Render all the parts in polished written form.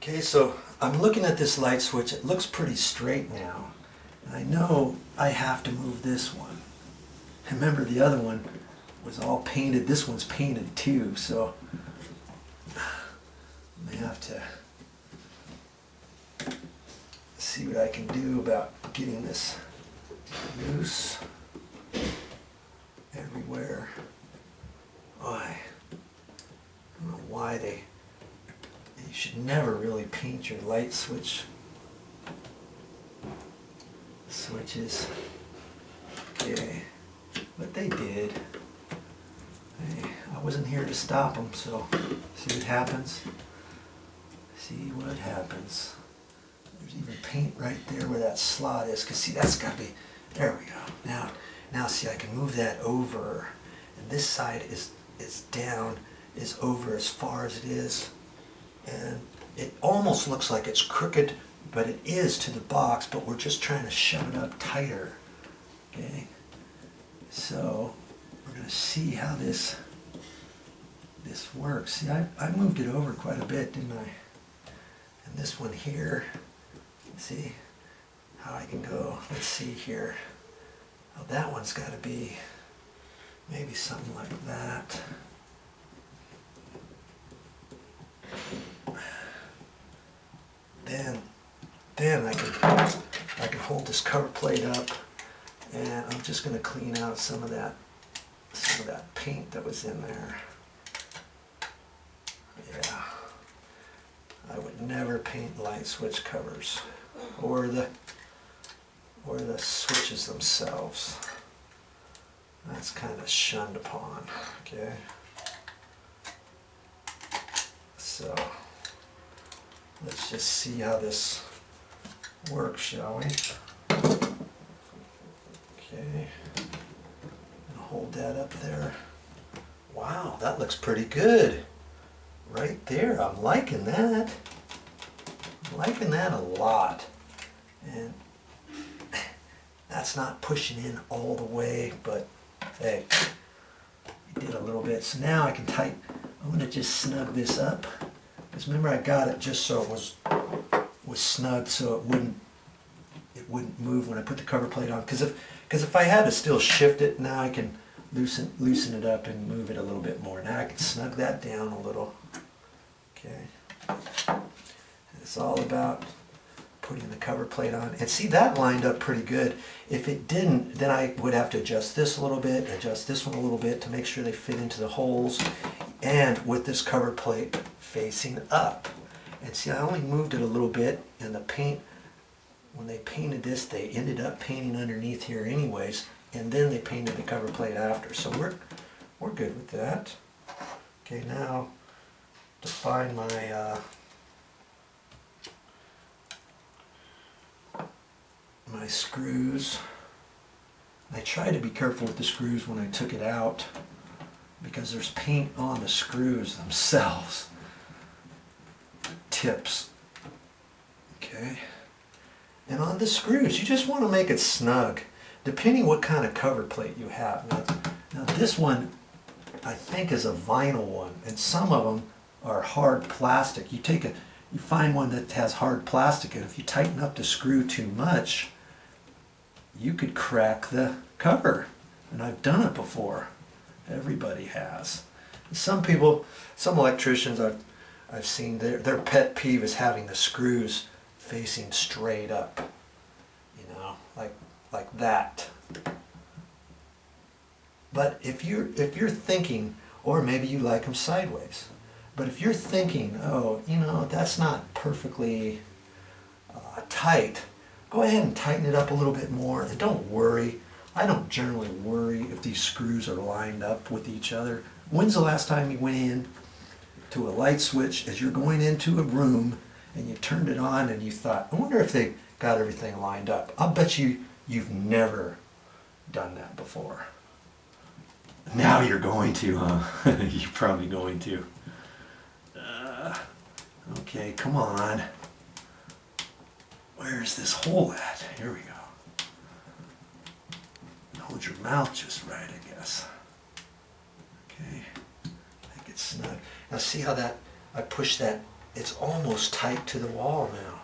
Okay, so I'm looking at this light switch. It looks pretty straight now. And I know I have to move this one. Remember, the other one was all painted. This one's painted too, so I may have to see what I can do about getting this loose everywhere. Why? I don't know why you should never really paint your light switches. Okay, but they did. Hey, I wasn't here to stop them, so see what happens. See what happens. There's even paint right there where that slot is, because see, that's got to be, there we go. Now see, I can move that over, and this side is down, is over as far as it is, and it almost looks like it's crooked, but it is to the box, but we're just trying to shove it up tighter. Okay, so we're going to see how this works. See, I moved it over quite a bit, didn't I? And this one here, see how I can go. Let's see here. Oh, that one's got to be maybe something like that. Then I can hold this cover plate up, and I'm just going to clean out some of that paint that was in there. Yeah, I would never paint light switch covers or the switches themselves. That's kind of shunned upon. Okay, so let's just see how this works, shall we? Okay, and hold that up there. Wow, that looks pretty good. Right there, I'm liking that. I'm liking that a lot. And that's not pushing in all the way, but hey, we did a little bit. So now I can tighten. I'm going to just snug this up. Because remember, I got it just so it was snug, so it wouldn't move when I put the cover plate on. Because if I had to still shift it, now I can loosen it up and move it a little bit more. Now I can snug that down a little. Okay. It's all about putting the cover plate on. And see, that lined up pretty good. If it didn't, then I would have to adjust this a little bit, adjust this one a little bit to make sure they fit into the holes. And with this cover plate facing up. And see, I only moved it a little bit, and the paint, when they painted this, they ended up painting underneath here anyways, and then they painted the cover plate after. So we're good with that. Okay, now to find my screws. I tried to be careful with the screws when I took it out, because there's paint on the screws themselves. Tips. Okay. And on the screws, you just want to make it snug, depending what kind of cover plate you have. Now this one, I think, is a vinyl one, and some of them are hard plastic. You find one that has hard plastic, and if you tighten up the screw too much, you could crack the cover. And I've done it before. Everybody has. Some electricians I've seen, their pet peeve is having the screws facing straight up, like that. But if you're thinking, or maybe you like them sideways, but if you're thinking, oh, that's not perfectly tight, go ahead and tighten it up a little bit more, and don't worry. I don't generally worry if these screws are lined up with each other. When's the last time you went in to a light switch as you're going into a room and you turned it on and you thought, I wonder if they got everything lined up? I'll bet you've never done that before. Now you're going to, huh? You're probably going to. Okay, come on. Where's this hole at? Here we go. Hold your mouth just right, I guess. Okay. Make it snug. Now see how that I push that it's almost tight to the wall now.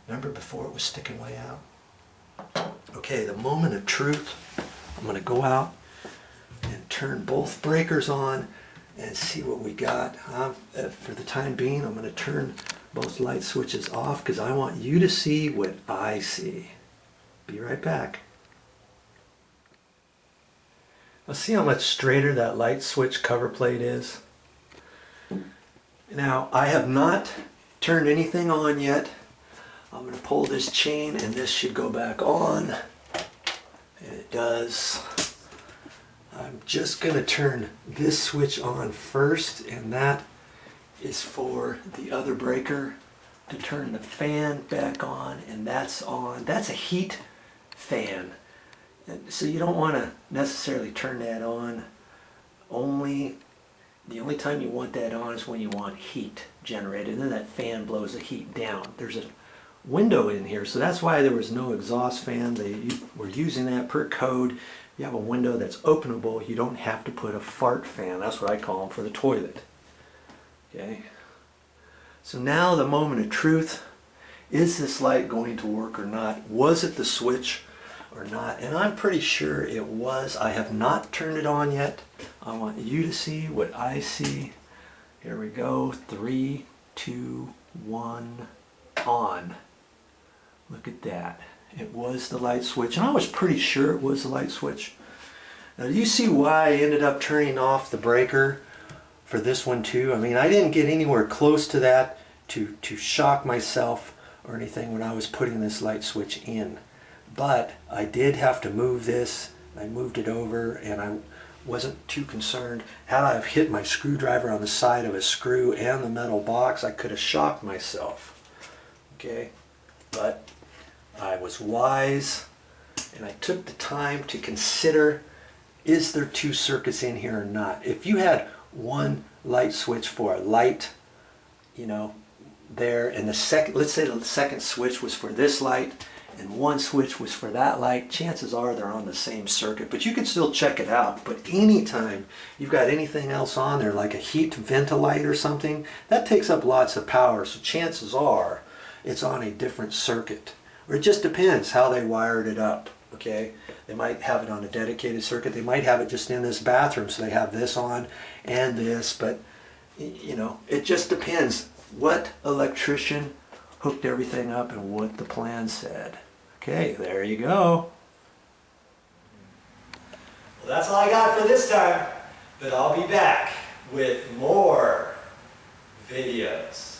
Remember before it was sticking way out? Okay, the moment of truth. I'm going to go out and turn both breakers on and see what we got. For the time being, I'm going to turn both light switches off because I want you to see what I see. Be right back. Let's see how much straighter that light switch cover plate is. Now, I have not turned anything on yet. I'm going to pull this chain and this should go back on. And it does. I'm just going to turn this switch on first, and that is for the other breaker to turn the fan back on, and that's on. That's a heat fan. And so you don't want to necessarily turn that on. The only time you want that on is when you want heat generated, and then that fan blows the heat down. There's a window in here, so that's why there was no exhaust fan. They were using that per code. You have a window that's openable, you don't have to put a fart fan. That's what I call them for the toilet. Okay. So now the moment of truth. Is this light going to work or not? Was it the switch or not? And I'm pretty sure it was. I have not turned it on yet. I want you to see what I see. Here we go. 3, 2, 1, on. Look at that. It was the light switch, and I was pretty sure it was the light switch. Now, do you see why I ended up turning off the breaker for this one too? I mean, I didn't get anywhere close to that to shock myself or anything when I was putting this light switch in. But I did have to move this. I moved it over, and I wasn't too concerned. Had I have hit my screwdriver on the side of a screw and the metal box, I could have shocked myself. Okay, but I was wise, and I took the time to consider, is there 2 circuits in here or not? If you had one light switch for a light, there, and let's say the second switch was for this light, and one switch was for that light, chances are they're on the same circuit, but you can still check it out. But anytime you've got anything else on there, like a heat ventilite or something, that takes up lots of power, so chances are it's on a different circuit. Or it just depends how they wired it up, okay? They might have it on a dedicated circuit. They might have it just in this bathroom, so they have this on and this, but it just depends what electrician hooked everything up and what the plan said. Okay, there you go. Well, that's all I got for this time, but I'll be back with more videos.